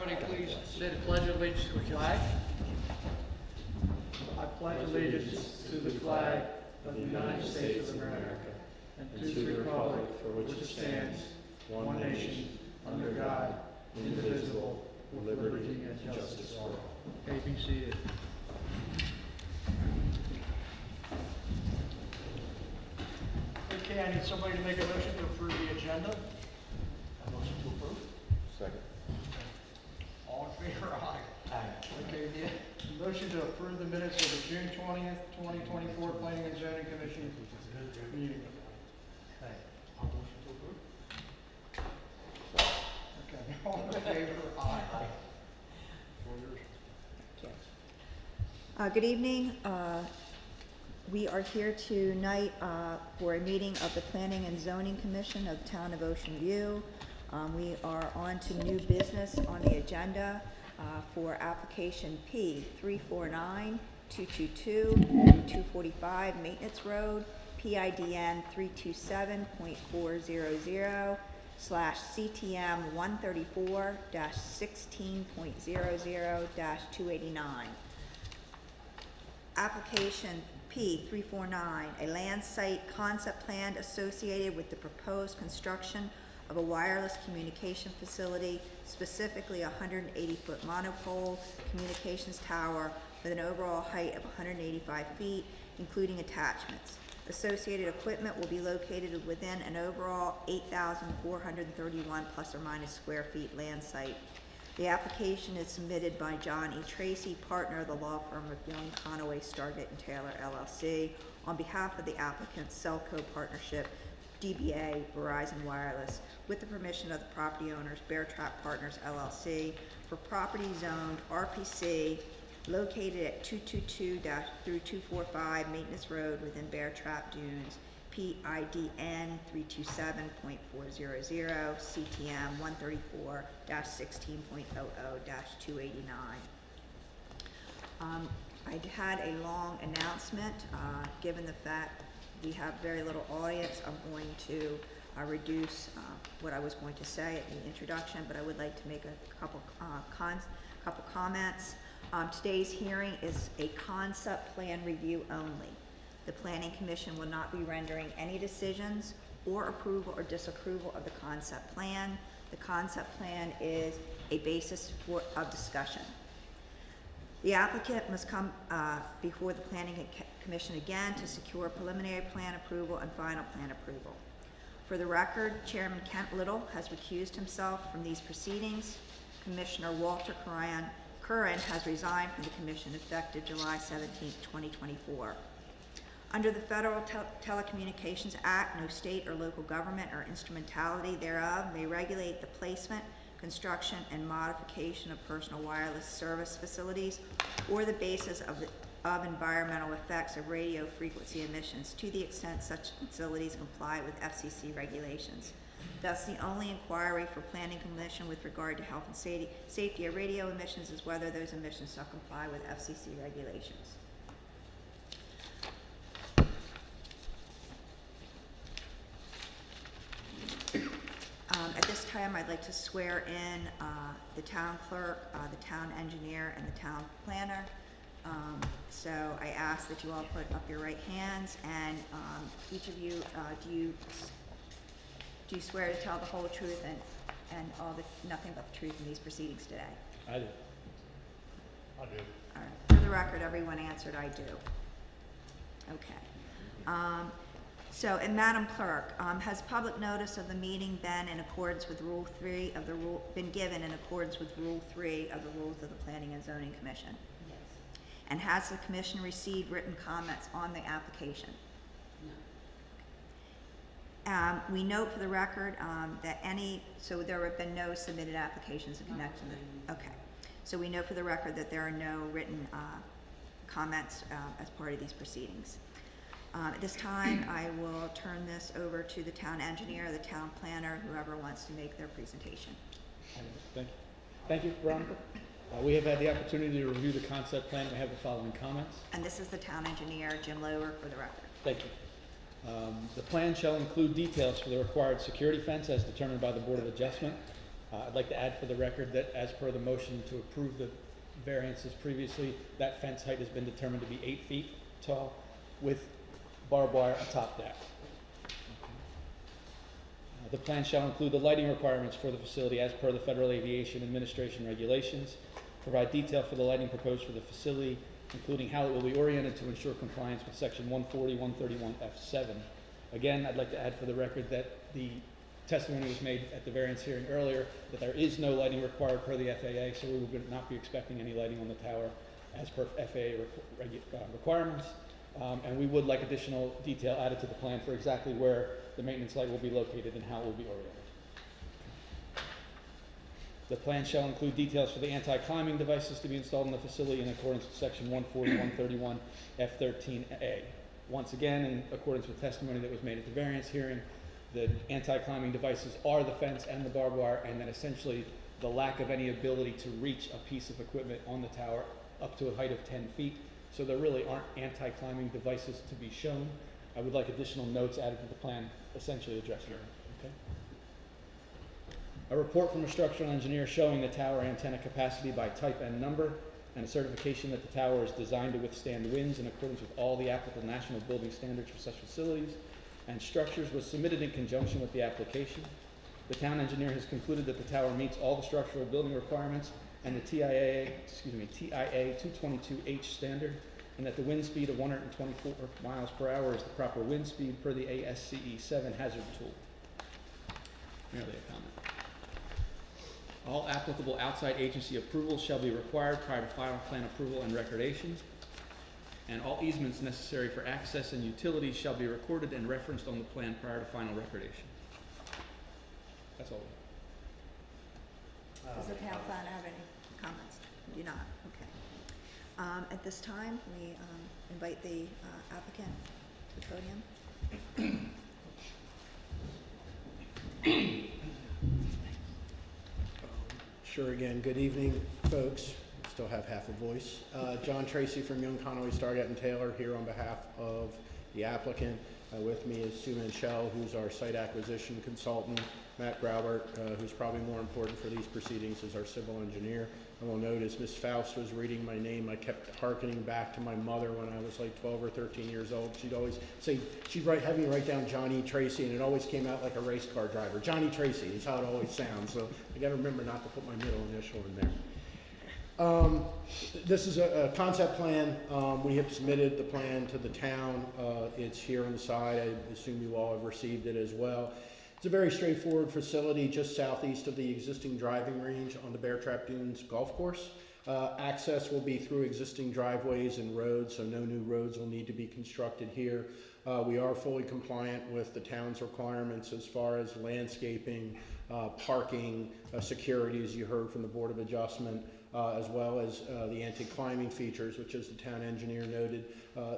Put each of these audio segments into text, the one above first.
Everybody please say the pledge of allegiance to the flag. I pledge allegiance to the flag of the United States of America and to the republic for which it stands, one nation, under God, indivisible, with liberty and justice for all. Okay, be seated. Okay, I need somebody to make a motion to approve the agenda. A motion to approve? Second. All in favor, aye. Aye. Okay, the motion to approve the minutes of the June 20th, 2024 Planning and Zoning Commission meeting. I'll motion to approve. Okay, all in favor, aye. Good evening. We are here tonight for a meeting of the Planning and Zoning Commission of the Town of Ocean View. We are on to new business on the agenda for application P 349-222-245 Maintenance Road, PIDN 327.400/CTM 134-16.00-289. Application P 349, a land site concept plan associated with the proposed construction of a wireless communication facility, specifically a 180-foot monopole communications tower with an overall height of 185 feet, including attachments. Associated equipment will be located within an overall 8,431 plus or minus square feet land site. The application is submitted by John E. Tracy, partner of the law firm of Young, Conaway, Stargate and Taylor, LLC, on behalf of the applicant Cellco Partnership, DBA Verizon Wireless, with the permission of the property owners, Bear Trap Partners, LLC, for property zoned RPC located at 222-245 Maintenance Road within Bear Trap Dunes, PIDN 327.400, CTM 134-16.00-289. I had a long announcement. Given the fact we have very little audience, I'm going to reduce what I was going to say at the introduction, but I would like to make a couple comments. Today's hearing is a concept plan review only. The Planning Commission will not be rendering any decisions or approval or disapproval of the concept plan. The concept plan is a basis of discussion. The applicant must come before the Planning Commission again to secure preliminary plan approval and final plan approval. For the record, Chairman Kent Little has recused himself from these proceedings. Commissioner Walter Curran has resigned from the Commission effective July 17, 2024. Under the Federal Telecommunications Act, no state or local government or instrumentality thereof may regulate the placement, construction, and modification of personal wireless service facilities or the basis of environmental effects of radio frequency emissions to the extent such facilities comply with FCC regulations. Thus, the only inquiry for Planning Commission with regard to health and safety of radio emissions is whether those emissions shall comply with FCC regulations. At this time, I'd like to swear in the town clerk, the town engineer, and the town planner. So I ask that you all put up your right hands, and each of you, do you swear to tell the whole truth and nothing but the truth in these proceedings today? I do. I do. All right. For the record, everyone answered, I do. Okay. And Madam Clerk, has public notice of the meeting been in accordance with Rule 3 of the rule, been given in accordance with Rule 3 of the Rules of the Planning and Zoning Commission? Yes. And has the Commission received written comments on the application? No. We note for the record so there have been no submitted applications in connection with, okay. So we note for the record that there are no written comments as part of these proceedings. At this time, I will turn this over to the town engineer, the town planner, whoever wants to make their presentation. Thank you. Thank you, Veronica. We have had the opportunity to review the concept plan. We have the following comments. And this is the town engineer, Jim Lower, for the record. Thank you. The plan shall include details for the required security fence as determined by the Board of Adjustment. I'd like to add for the record that as per the motion to approve the variances previously, that fence height has been determined to be 8 feet tall with barbed wire atop that. The plan shall include the lighting requirements for the facility as per the Federal Aviation Administration regulations, provide detail for the lighting proposed for the facility, including how it will be oriented to ensure compliance with section 140, 131F7. Again, I'd like to add for the record that the testimony was made at the variance hearing earlier that there is no lighting required per the FAA, so we will not be expecting any lighting on the tower as per FAA requirements. And we would like additional detail added to the plan for exactly where the maintenance light will be located and how it will be oriented. The plan shall include details for the anti-climbing devices to be installed in the facility in accordance with section 140, 131, F13A. Once again, in accordance with testimony that was made at the variance hearing, the anti-climbing devices are the fence and the barbed wire, and that essentially the lack of any ability to reach a piece of equipment on the tower up to a height of 10 feet. So there really aren't anti-climbing devices to be shown. I would like additional notes added to the plan essentially addressing it. Okay? A report from a structural engineer showing the tower antenna capacity by type and number, and a certification that the tower is designed to withstand winds in accordance with all the applicable national building standards for such facilities and structures was submitted in conjunction with the application. The town engineer has concluded that the tower meets all the structural building requirements and the TIA 222H standard, and that the wind speed of 124 miles per hour is the proper wind speed per the ASCE 7 hazard tool. Merely a comment. All applicable outside agency approvals shall be required prior to final plan approval and recordation, and all easements necessary for access and utilities shall be recorded and referenced on the plan prior to final recordation. That's all. Does the town planner have any comments? Do not, okay. At this time, we invite the applicant to the podium. Sure, again, good evening, folks. Still have half a voice. John Tracy from Young, Connolly, Stargate and Taylor here on behalf of the applicant. With me is Sue Manchell, who's our site acquisition consultant. Matt Graubert, who's probably more important for these proceedings, is our civil engineer. I will note as Ms. Faust was reading my name, I kept hearkening back to my mother when I was like 12 or 13 years old. She'd always say, have me write down Johnny Tracy, and it always came out like a race car driver. Johnny Tracy is how it always sounds, so I gotta remember not to put my middle initial in there. This is a concept plan. We have submitted the plan to the town. It's here on the side. I assume you all have received it as well. It's a very straightforward facility just southeast of the existing driving range on the Bear Trap Dunes golf course. Access will be through existing driveways and roads, so no new roads will need to be constructed here. We are fully compliant with the town's requirements as far as landscaping, parking, security, as you heard from the Board of Adjustment, as well as the anti-climbing features, which, as the town engineer noted,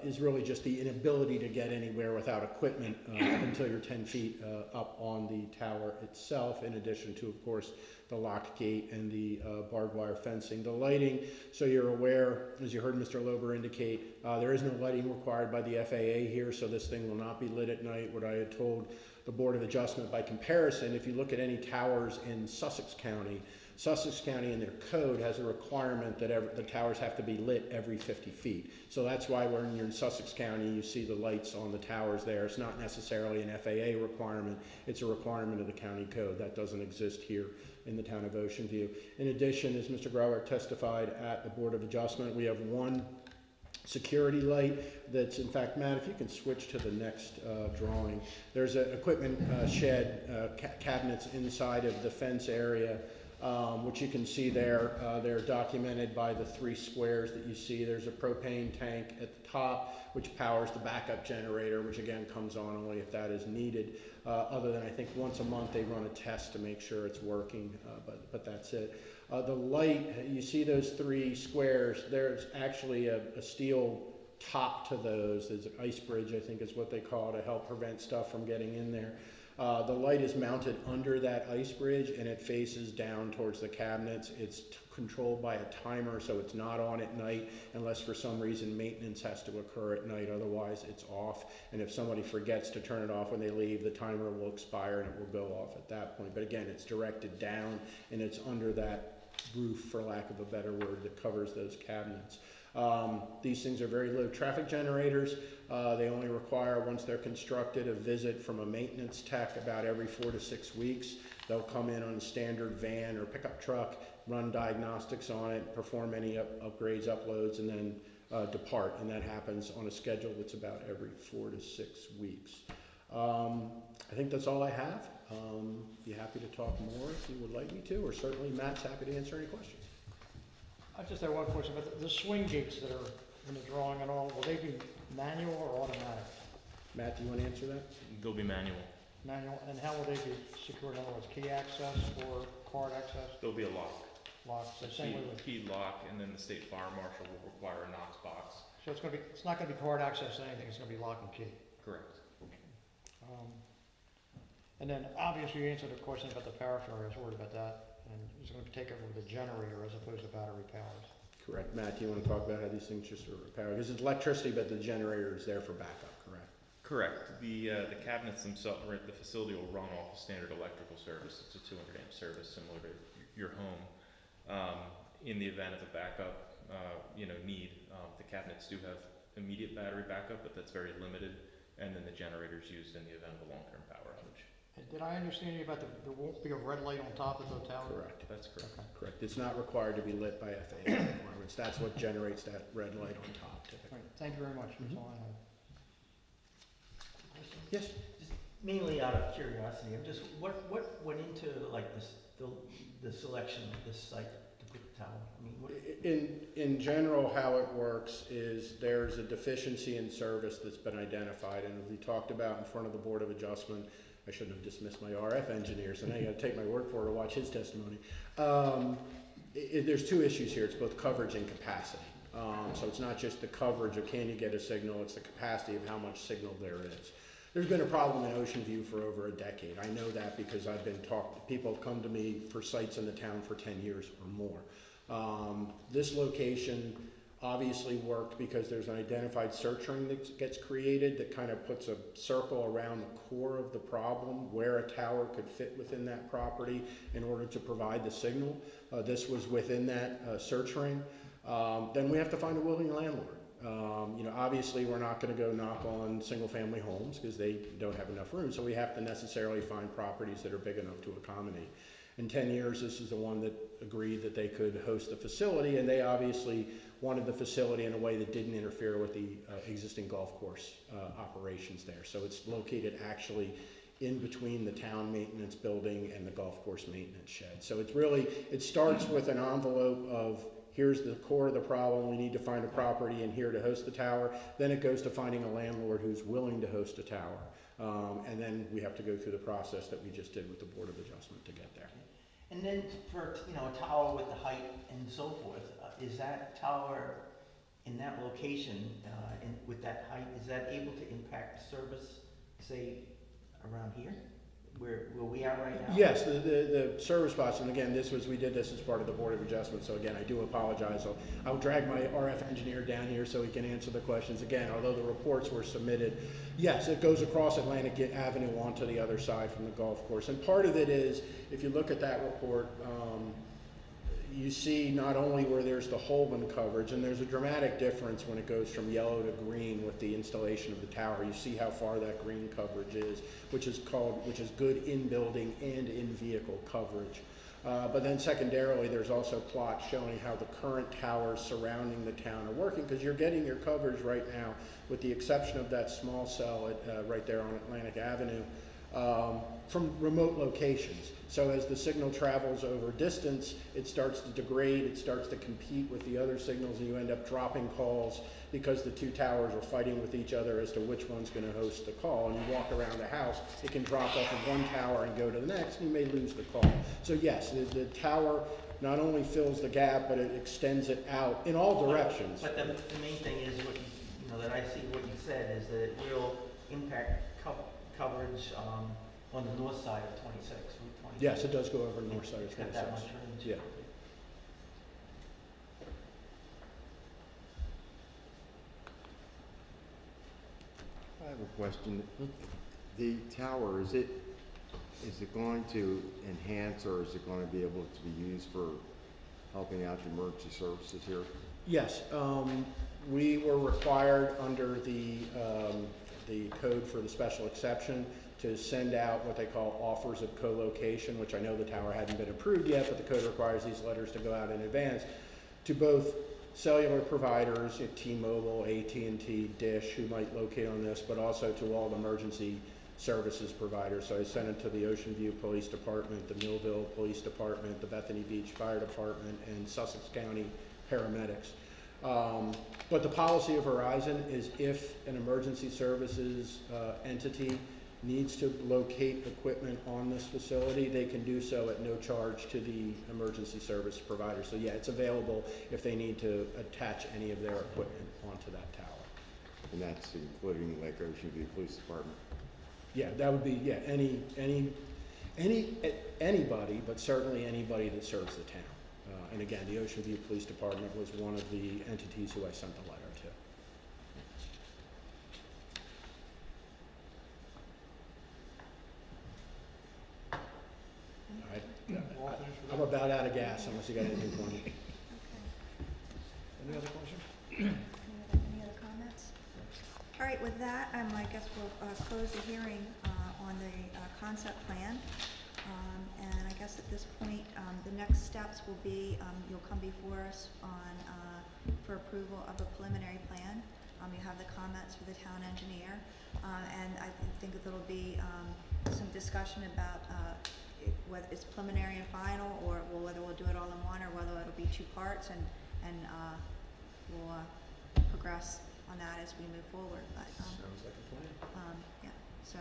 is really just the inability to get anywhere without equipment until you're 10 feet up on the tower itself, in addition to, of course, the lock gate and the barbed wire fencing. The lighting, so you're aware, as you heard Mr. Lober indicate, there is no lighting required by the FAA here, so this thing will not be lit at night. What I had told the Board of Adjustment, by comparison, if you look at any towers in Sussex County in their code has a requirement that the towers have to be lit every 50 feet. So that's why when you're in Sussex County, you see the lights on the towers there. It's not necessarily an FAA requirement. It's a requirement of the county code. That doesn't exist here in the town of Ocean View. In addition, as Mr. Grauer testified at the Board of Adjustment, we have one security light that's, in fact, Matt, if you can switch to the next drawing. There's an equipment shed, cabinets inside of the fence area, which you can see there. They're documented by the 3 squares that you see. There's a propane tank at the top, which powers the backup generator, which again comes on only if that is needed. Other than I think once a month they run a test to make sure it's working, but that's it. The light, you see those 3 squares, there's actually a steel top to those. There's an ice bridge, I think is what they call it, to help prevent stuff from getting in there. The light is mounted under that ice bridge and it faces down towards the cabinets. It's controlled by a timer, so it's not on at night unless for some reason maintenance has to occur at night. Otherwise, it's off. And if somebody forgets to turn it off when they leave, the timer will expire and it will go off at that point. But again, it's directed down and it's under that roof, for lack of a better word, that covers those cabinets. These things are very low traffic generators. They only require, once they're constructed, a visit from a maintenance tech about every 4 to 6 weeks. They'll come in on a standard van or pickup truck, run diagnostics on it, perform any upgrades, uploads, and then depart. And that happens on a schedule that's about every 4 to 6 weeks. I think that's all I have. Be happy to talk more if you would like me to, or certainly Matt's happy to answer any questions. I just have one question, but the swing gates that are in the drawing and all, will they be manual or automatic? Matt, do you want to answer that? They'll be manual. Manual, and how will they be secured? In other words, key access or card access? There'll be a lock. Lock, so same way with, Key lock, and then the state fire marshal will require a Knox box. so it's not gonna be card access or anything, it's gonna be lock and key. Correct. And then obviously you answered the question about the power failure, I was worried about that, and it's gonna take over with a generator as opposed to battery powered. Correct. Matt, do you want to talk about how these things just are powered? Because it's electricity, but the generator is there for backup, correct? Correct. The cabinets themselves, or the facility will run off a standard electrical service. It's a 200 amp service similar to your home. In the event of a backup, need, the cabinets do have immediate battery backup, but that's very limited. And then the generator is used in the event of a long-term power outage. And did I understand you about there won't be a red light on top of the tower? Correct. That's correct. Okay. Correct. It's not required to be lit by FAA requirements. That's what generates that red light on top All typically. right, thank you very much, that's all I have. Yes? Just mainly out of curiosity, I'm just, what went into like the selection of this site to put the tower? I mean, what? In general, how it works is there's a deficiency in service that's been identified, and we talked about in front of the Board of Adjustment. I shouldn't have dismissed my RF engineer, so now you gotta take my word for it or watch his testimony. There's two issues here. It's both coverage and capacity. So it's not just the coverage of can you get a signal, it's the capacity of how much signal there is. There's been a problem in Ocean View for over a decade. I know that because I've been people have come to me for sites in the town for 10 years or more. This location obviously worked because there's an identified search ring that gets created that kind of puts a circle around the core of the problem where a tower could fit within that property in order to provide the signal. This was within that search ring. Then we have to find a willing landlord. Obviously we're not going to go knock on single family homes because they don't have enough room, so we have to necessarily find properties that are big enough to accommodate. In 10 years, this is the one that agreed that they could host the facility, and they obviously wanted the facility in a way that didn't interfere with the existing golf course operations there. So it's located actually in between the town maintenance building and the golf course maintenance shed. So it starts with an envelope of here's the core of the problem, we need to find a property in here to host the tower. Then it goes to finding a landlord who's willing to host a tower. And then we have to go through the process that we just did with the Board of Adjustment to get there. And then for, a tower with the height and so forth, is that tower in that location, with that height, is that able to impact service, say, around here? Where we are right now? Yes, the service spots, and again, we did this as part of the Board of Adjustment, so again, I do apologize. I'll drag my RF engineer down here so he can answer the questions. Again, although the reports were submitted, yes, it goes across Atlantic Avenue onto the other side from the golf course. And part of it is, if you look at that report, you see not only where there's the Holman coverage, and there's a dramatic difference when it goes from yellow to green with the installation of the tower. You see how far that green coverage is, which is good in building and in vehicle coverage. But then secondarily, there's also plots showing how the current towers surrounding the town are working, because you're getting your coverage right now, with the exception of that small cell right there on Atlantic Avenue, from remote locations. So as the signal travels over distance, it starts to degrade, it starts to compete with the other signals, and you end up dropping calls because the two towers are fighting with each other as to which one's going to host the call. And you walk around the house, it can drop off of one tower and go to the next, and you may lose the call. So yes, the tower not only fills the gap, but it extends it out in all directions. But the main thing is what that I see what you said is that it will impact coverage on the north side of 26, Route 26. Yes, it does go over the north side of It's got that much 26. room to Yeah. I have a question. The tower, is it going to enhance or is it going to be able to be used for helping out the emergency services here? Yes, we were required under the code for the special exception to send out what they call offers of co-location, which I know the tower hadn't been approved yet, but the code requires these letters to go out in advance to both cellular providers, T-Mobile, AT&T, Dish, who might locate on this, but also to all the emergency services providers. So I sent it to the Ocean View Police Department, the Millville Police Department, the Bethany Beach Fire Department, and Sussex County paramedics. But the policy of Verizon is if an emergency services entity needs to locate equipment on this facility, they can do so at no charge to the emergency service provider. So yeah, it's available if they need to attach any of their equipment onto that tower. And that's including like Ocean View Police Department? Yeah, that would be, yeah, anybody, but certainly anybody that serves the town. And again, the Ocean View Police Department was one of the entities who I sent the letter to. I'm about out of gas unless you got anything for me. Okay. Any other questions? Any other comments? All right, with that, I guess we'll close the hearing on the concept plan. And I guess at this point, the next steps will be, you'll come before us for approval of a preliminary plan. You have the comments for the town engineer. And I think that there'll be some discussion about whether it's preliminary and final, or whether we'll do it all in one, or whether it'll be two parts, and we'll progress on that as we move forward. But Sounds like a plan. yeah, so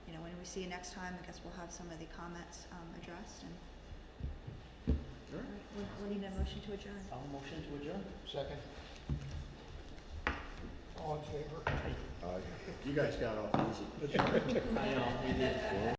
when we see you next time, I guess we'll have some of the comments addressed. And All right. we'll need a motion to adjourn. I'll motion to adjourn. Second. All in favor? Aye. You guys got off easy. I know, we did.